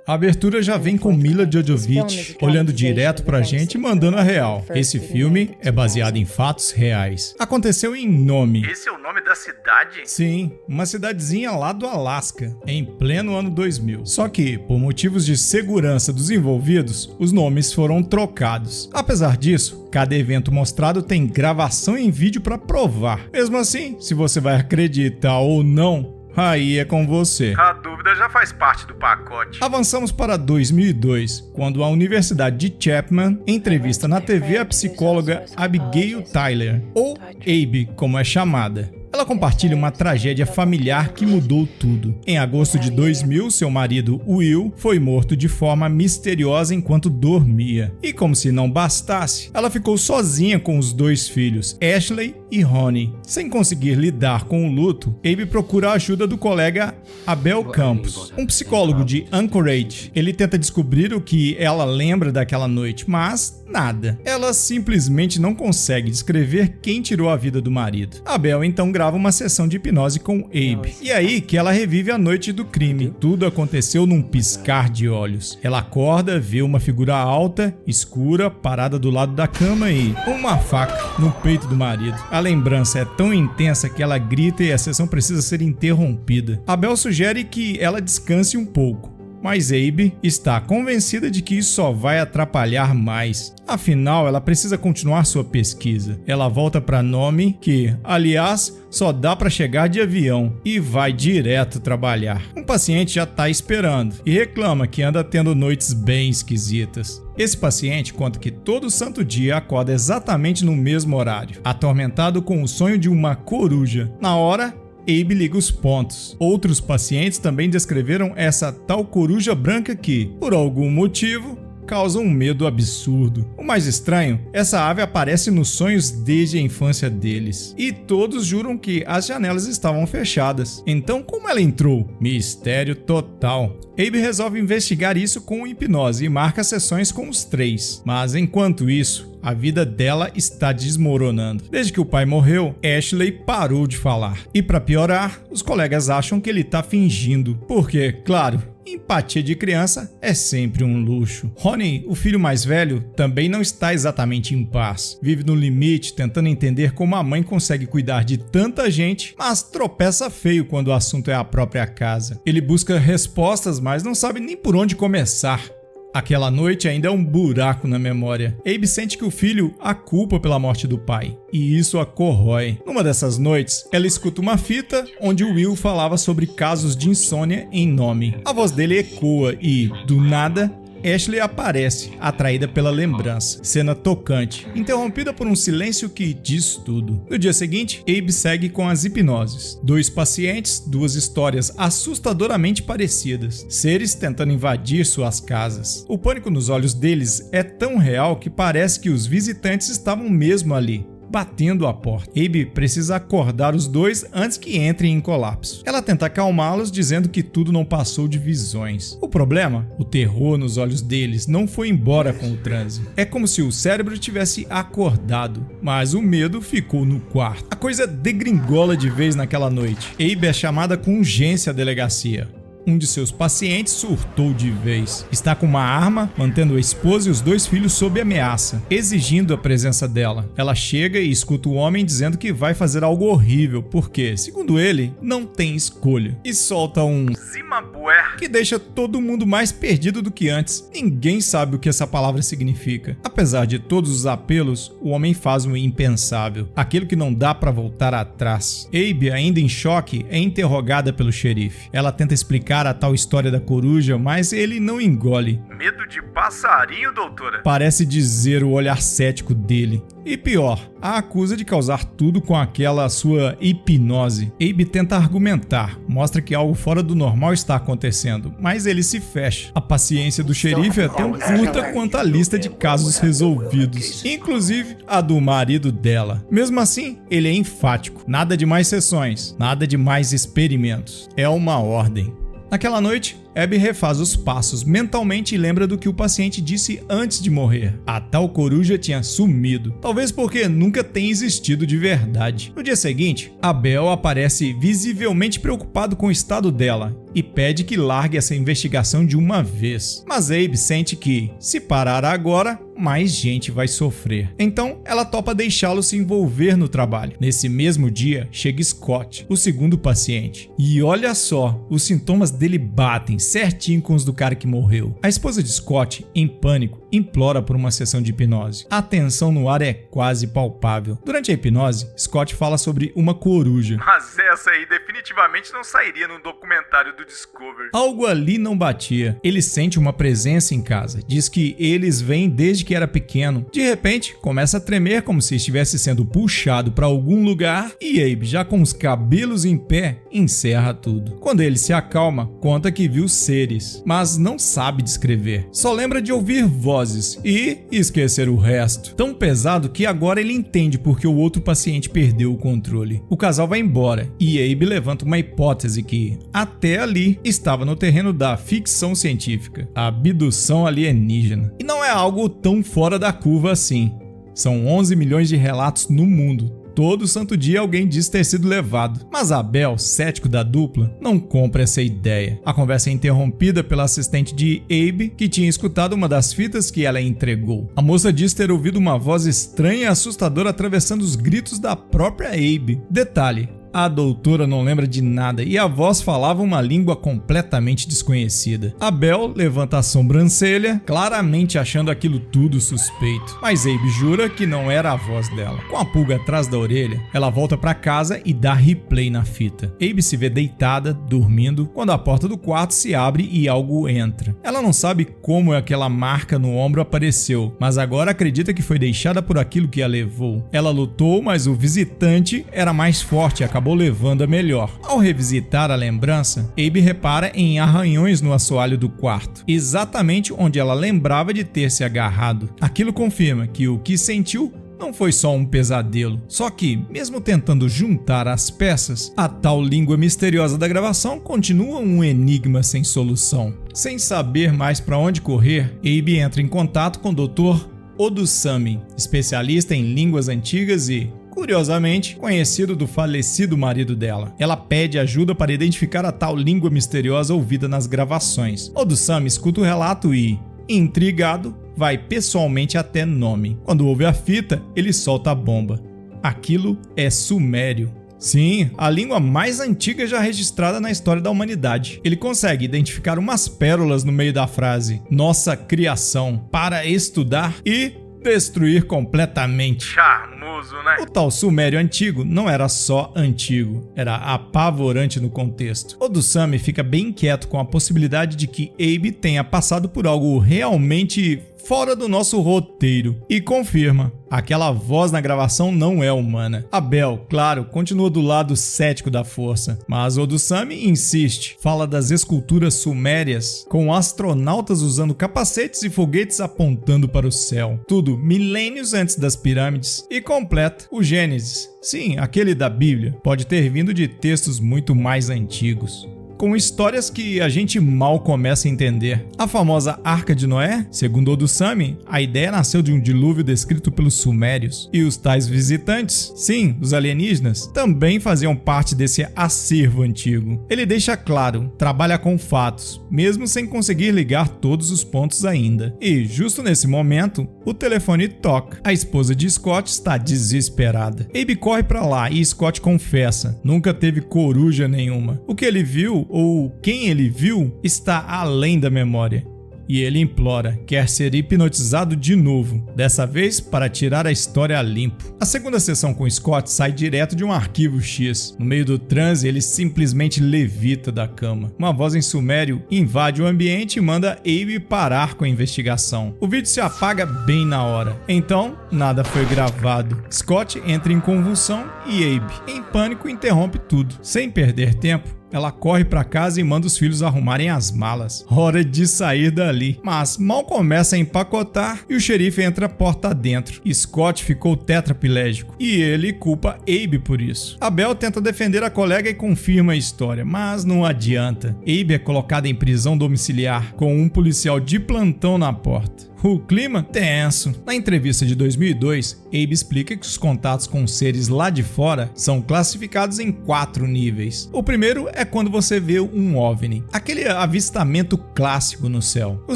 A abertura já vem com Milla Jovovich olhando direto pra gente e mandando a real. Esse filme é baseado em fatos reais. Aconteceu em Nome. Esse é o nome da cidade? Sim, uma cidadezinha lá do Alasca, em pleno ano 2000. Só que, por motivos de segurança dos envolvidos, os nomes foram trocados. Apesar disso, cada evento mostrado tem gravação em vídeo pra provar. Mesmo assim, se você vai acreditar ou não, aí é com você. A dúvida já faz parte do pacote. Avançamos para 2002, quando a Universidade de Chapman entrevista na TV a psicóloga Abigail Tyler, ou Abe, como é chamada. Ela compartilha uma tragédia familiar que mudou tudo. Em agosto de 2000, seu marido, Will, foi morto de forma misteriosa enquanto dormia. E como se não bastasse, ela ficou sozinha com os dois filhos, Ashley e Ronnie. Sem conseguir lidar com o luto, Abe procura a ajuda do colega Abel Campos, um psicólogo de Anchorage. Ele tenta descobrir o que ela lembra daquela noite, mas nada. Ela simplesmente não consegue descrever quem tirou a vida do marido. Abel então grava uma sessão de hipnose com Abe. E aí que ela revive a noite do crime. Tudo aconteceu num piscar de olhos. Ela acorda, vê uma figura alta, escura, parada do lado da cama e uma faca no peito do marido. A lembrança é tão intensa que ela grita e a sessão precisa ser interrompida. Abel sugere que ela descanse um pouco, mas Abe está convencida de que isso só vai atrapalhar mais. Afinal, ela precisa continuar sua pesquisa. Ela volta para Nome, que, aliás, só dá para chegar de avião, e vai direto trabalhar. Um paciente já está esperando e reclama que anda tendo noites bem esquisitas. Esse paciente conta que todo santo dia acorda exatamente no mesmo horário, atormentado com o sonho de uma coruja. Na hora, Abe liga os pontos. Outros pacientes também descreveram essa tal coruja branca que, por algum motivo, causa um medo absurdo. O mais estranho, essa ave aparece nos sonhos desde a infância deles. E todos juram que as janelas estavam fechadas. Então, como ela entrou? Mistério total. Abe resolve investigar isso com hipnose e marca sessões com os três. Mas enquanto isso, a vida dela está desmoronando. Desde que o pai morreu, Ashley parou de falar. E para piorar, os colegas acham que ele está fingindo. Porque, claro, empatia de criança é sempre um luxo. Ronnie, o filho mais velho, também não está exatamente em paz. Vive no limite, tentando entender como a mãe consegue cuidar de tanta gente, mas tropeça feio quando o assunto é a própria casa. Ele busca respostas, mas não sabe nem por onde começar. Aquela noite ainda é um buraco na memória. Abe sente que o filho a culpa pela morte do pai, e isso a corrói. Numa dessas noites, ela escuta uma fita onde o Will falava sobre casos de insônia em Nome. A voz dele ecoa e, do nada, Ashley aparece, atraída pela lembrança. Cena tocante, interrompida por um silêncio que diz tudo. No dia seguinte, Abe segue com as hipnoses. 2 pacientes, 2 histórias assustadoramente parecidas. Seres tentando invadir suas casas. O pânico nos olhos deles é tão real que parece que os visitantes estavam mesmo ali, batendo a porta. Abe precisa acordar os dois antes que entrem em colapso. Ela tenta acalmá-los, dizendo que tudo não passou de visões. O problema? O terror nos olhos deles não foi embora com o transe. É como se o cérebro tivesse acordado, mas o medo ficou no quarto. A coisa degringola de vez naquela noite. Abe é chamada com urgência à delegacia. Um de seus pacientes surtou de vez. Está com uma arma, mantendo a esposa e os 2 filhos sob ameaça, exigindo a presença dela. Ela chega e escuta o homem dizendo que vai fazer algo horrível, porque, segundo ele, não tem escolha. E solta um Zimabué, que deixa todo mundo mais perdido do que antes. Ninguém sabe o que essa palavra significa. Apesar de todos os apelos, o homem faz o impensável, aquilo que não dá para voltar atrás. Abe, ainda em choque, é interrogada pelo xerife. Ela tenta explicar a tal história da coruja, mas ele não engole. Medo de passarinho, doutora? Parece dizer o olhar cético dele. E pior, a acusa de causar tudo com aquela sua hipnose. Abe tenta argumentar, mostra que algo fora do normal está acontecendo, mas ele se fecha. A paciência do xerife é tão curta quanto a lista de casos resolvidos, inclusive a do marido dela. Mesmo assim, ele é enfático. Nada de mais sessões, nada de mais experimentos. É uma ordem. Naquela noite, Abby refaz os passos mentalmente e lembra do que o paciente disse antes de morrer. A tal coruja tinha sumido, talvez porque nunca tenha existido de verdade. No dia seguinte, Abel aparece visivelmente preocupado com o estado dela e pede que largue essa investigação de uma vez. Mas Abby sente que, se parar agora, mais gente vai sofrer. Então, ela topa deixá-lo se envolver no trabalho. Nesse mesmo dia, chega Scott, o segundo paciente. E olha só, os sintomas dele batem certinho com os do cara que morreu. A esposa de Scott, em pânico, implora por uma sessão de hipnose. A tensão no ar é quase palpável. Durante a hipnose, Scott fala sobre uma coruja. Mas essa aí definitivamente não sairia num documentário do Discovery. Algo ali não batia. Ele sente uma presença em casa. Diz que eles vêm desde que era pequeno. De repente, começa a tremer como se estivesse sendo puxado para algum lugar e Abe, já com os cabelos em pé, encerra tudo. Quando ele se acalma, conta que viu seres, mas não sabe descrever. Só lembra de ouvir vozes e esquecer o resto. Tão pesado que agora ele entende porque o outro paciente perdeu o controle. O casal vai embora e Abe levanta uma hipótese que, até ali, estava no terreno da ficção científica: a abdução alienígena. E não é algo tão fora da curva assim. São 11 milhões de relatos no mundo. Todo santo dia alguém diz ter sido levado. Mas Abel, cético da dupla, não compra essa ideia. A conversa é interrompida pela assistente de Abe, que tinha escutado uma das fitas que ela entregou. A moça diz ter ouvido uma voz estranha e assustadora atravessando os gritos da própria Abe. Detalhe: a doutora não lembra de nada e a voz falava uma língua completamente desconhecida. Abel levanta a sobrancelha, claramente achando aquilo tudo suspeito. Mas Abe jura que não era a voz dela. Com a pulga atrás da orelha, ela volta para casa e dá replay na fita. Abe se vê deitada, dormindo, quando a porta do quarto se abre e algo entra. Ela não sabe como aquela marca no ombro apareceu, mas agora acredita que foi deixada por aquilo que a levou. Ela lutou, mas o visitante era mais forte e acabou levando a melhor. Ao revisitar a lembrança, Abe repara em arranhões no assoalho do quarto, exatamente onde ela lembrava de ter se agarrado. Aquilo confirma que o que sentiu não foi só um pesadelo. Só que, mesmo tentando juntar as peças, a tal língua misteriosa da gravação continua um enigma sem solução. Sem saber mais para onde correr, Abe entra em contato com o Dr. Odusami, especialista em línguas antigas e, curiosamente, conhecido do falecido marido dela. Ela pede ajuda para identificar a tal língua misteriosa ouvida nas gravações. Odusami escuta o relato e, intrigado, vai pessoalmente até Nome. Quando ouve a fita, ele solta a bomba. Aquilo é sumério. Sim, a língua mais antiga já registrada na história da humanidade. Ele consegue identificar umas pérolas no meio da frase: nossa criação, para estudar e destruir completamente. Charmoso, né? O tal sumério antigo não era só antigo, era apavorante no contexto. Odusami fica bem inquieto com a possibilidade de que Abe tenha passado por algo realmente fora do nosso roteiro e confirma: aquela voz na gravação não é humana. Abel, claro, continua do lado cético da força, mas Odusami insiste. Fala das esculturas sumérias, com astronautas usando capacetes e foguetes apontando para o céu. Tudo milênios antes das pirâmides. E completa o Gênesis. Sim, aquele da Bíblia. Pode ter vindo de textos muito mais antigos, com histórias que a gente mal começa a entender. A famosa Arca de Noé, segundo Odusami, a ideia nasceu de um dilúvio descrito pelos sumérios. E os tais visitantes, sim, os alienígenas, também faziam parte desse acervo antigo. Ele deixa claro, trabalha com fatos, mesmo sem conseguir ligar todos os pontos ainda. E, justo nesse momento, o telefone toca. A esposa de Scott está desesperada. Abe corre pra lá e Scott confessa: nunca teve coruja nenhuma. O que ele viu, ou quem ele viu, está além da memória. E ele implora, quer ser hipnotizado de novo, dessa vez para tirar a história a limpo. A segunda sessão com Scott sai direto de um arquivo X. No meio do transe, ele simplesmente levita da cama. Uma voz em sumério invade o ambiente e manda Abe parar com a investigação. O vídeo se apaga bem na hora. Então, nada foi gravado. Scott entra em convulsão e Abe, em pânico, interrompe tudo. Sem perder tempo, Ela corre para casa e manda os filhos arrumarem as malas. Hora de sair dali. Mas mal começa a empacotar e o xerife entra porta adentro. Scott ficou tetraplégico e ele culpa Abe por isso. Abel tenta defender a colega e confirma a história, mas não adianta. Abe é colocada em prisão domiciliar com um policial de plantão na porta. O clima? Tenso. Na entrevista de 2002, Abe explica que os contatos com seres lá de fora são classificados em 4 níveis. O primeiro é quando você vê um OVNI, aquele avistamento clássico no céu. O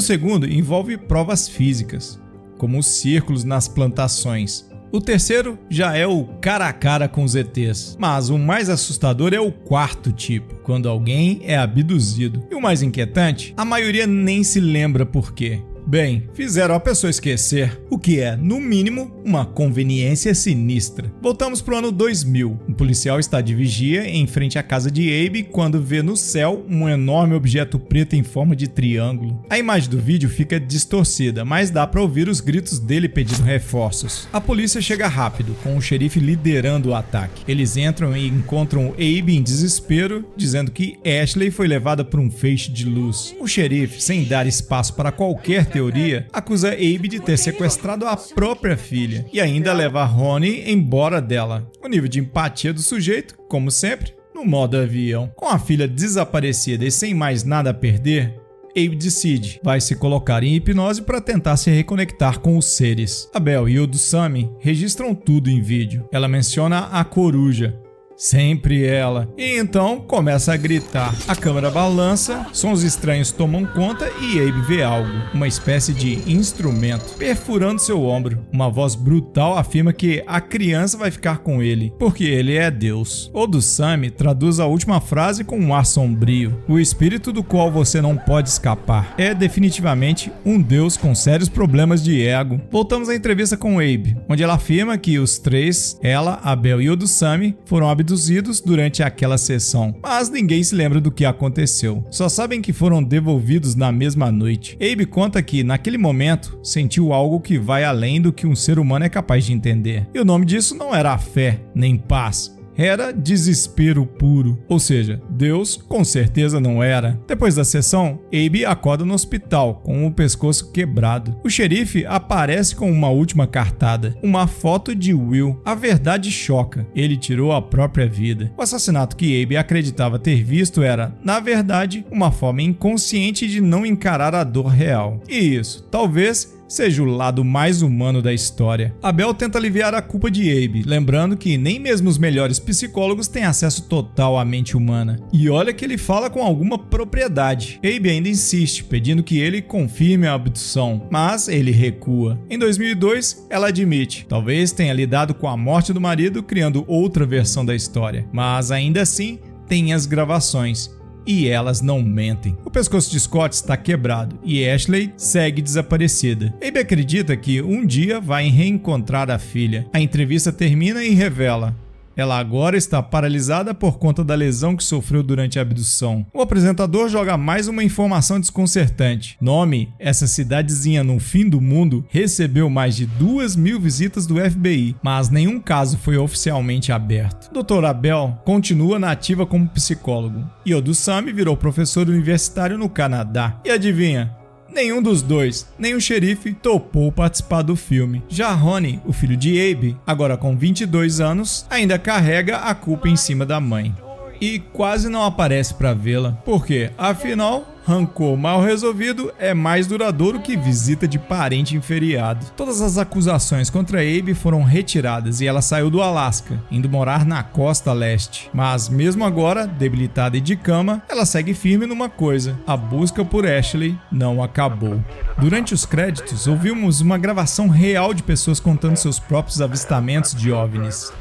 segundo envolve provas físicas, como os círculos nas plantações. O terceiro já é o cara a cara com os ETs. Mas o mais assustador é o 4º tipo, quando alguém é abduzido. E o mais inquietante, a maioria nem se lembra por quê. Bem, fizeram a pessoa esquecer, o que é, no mínimo, uma conveniência sinistra. Voltamos pro ano 2000. Um policial está de vigia em frente à casa de Abe quando vê no céu um enorme objeto preto em forma de triângulo. A imagem do vídeo fica distorcida, mas dá para ouvir os gritos dele pedindo reforços. A polícia chega rápido, com o xerife liderando o ataque. Eles entram e encontram Abe em desespero, dizendo que Ashley foi levada por um feixe de luz. O xerife, sem dar espaço para qualquer teoria, acusa Abe de ter sequestrado a própria filha e ainda levar Ronnie embora dela. O nível de empatia do sujeito, como sempre, no modo avião. Com a filha desaparecida e sem mais nada a perder, Abe decide, vai se colocar em hipnose para tentar se reconectar com os seres. Abel e Odusami registram tudo em vídeo. Ela menciona a coruja. Sempre ela. E então começa a gritar. A câmera balança, sons estranhos tomam conta e Abe vê algo, uma espécie de instrumento, perfurando seu ombro. Uma voz brutal afirma que a criança vai ficar com ele, porque ele é Deus. Odusami traduz a última frase com um ar sombrio. O espírito do qual você não pode escapar. É definitivamente um Deus com sérios problemas de ego. Voltamos à entrevista com Abe, onde ela afirma que os três, ela, Abel e Odusami, foram abduzidos durante aquela sessão, mas ninguém se lembra do que aconteceu. Só sabem que foram devolvidos na mesma noite. Abe conta que, naquele momento, sentiu algo que vai além do que um ser humano é capaz de entender. E o nome disso não era fé, nem paz. Era desespero puro, ou seja, Deus com certeza não era. Depois da sessão, Abe acorda no hospital com o pescoço quebrado. O xerife aparece com uma última cartada, uma foto de Will. A verdade choca, ele tirou a própria vida. O assassinato que Abe acreditava ter visto era, na verdade, uma forma inconsciente de não encarar a dor real. E isso, talvez, seja o lado mais humano da história. Abel tenta aliviar a culpa de Abe, lembrando que nem mesmo os melhores psicólogos têm acesso total à mente humana. E olha que ele fala com alguma propriedade. Abe ainda insiste, pedindo que ele confirme a abdução, mas ele recua. Em 2002, ela admite, talvez tenha lidado com a morte do marido criando outra versão da história, mas ainda assim tem as gravações. E elas não mentem. O pescoço de Scott está quebrado e Ashley segue desaparecida. Abe acredita que um dia vai reencontrar a filha. A entrevista termina e revela: ela agora está paralisada por conta da lesão que sofreu durante a abdução. O apresentador joga mais uma informação desconcertante. Nome: essa cidadezinha no fim do mundo recebeu mais de 2.000 visitas do FBI, mas nenhum caso foi oficialmente aberto. Dr. Abel continua na ativa como psicólogo e Odusami virou professor universitário no Canadá. E adivinha? Nenhum dos dois, nem o xerife, topou participar do filme. Já Ronnie, o filho de Abe, agora com 22 anos, ainda carrega a culpa em cima da mãe. E quase não aparece para vê-la, porque, afinal, rancor mal resolvido é mais duradouro que visita de parente em feriado. Todas as acusações contra Abe foram retiradas e ela saiu do Alasca, indo morar na costa leste. Mas mesmo agora, debilitada e de cama, ela segue firme numa coisa: a busca por Ashley não acabou. Durante os créditos, ouvimos uma gravação real de pessoas contando seus próprios avistamentos de OVNIs.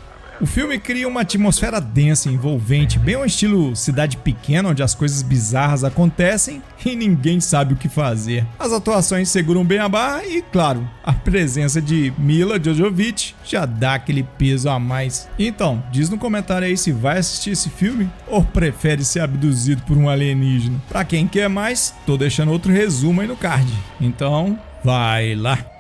O filme cria uma atmosfera densa e envolvente, bem ao estilo Cidade Pequena, onde as coisas bizarras acontecem e ninguém sabe o que fazer. As atuações seguram bem a barra e, claro, a presença de Mila Jovovich já dá aquele peso a mais. Então, diz no comentário aí se vai assistir esse filme ou prefere ser abduzido por um alienígena. Pra quem quer mais, tô deixando outro resumo aí no card. Então, vai lá!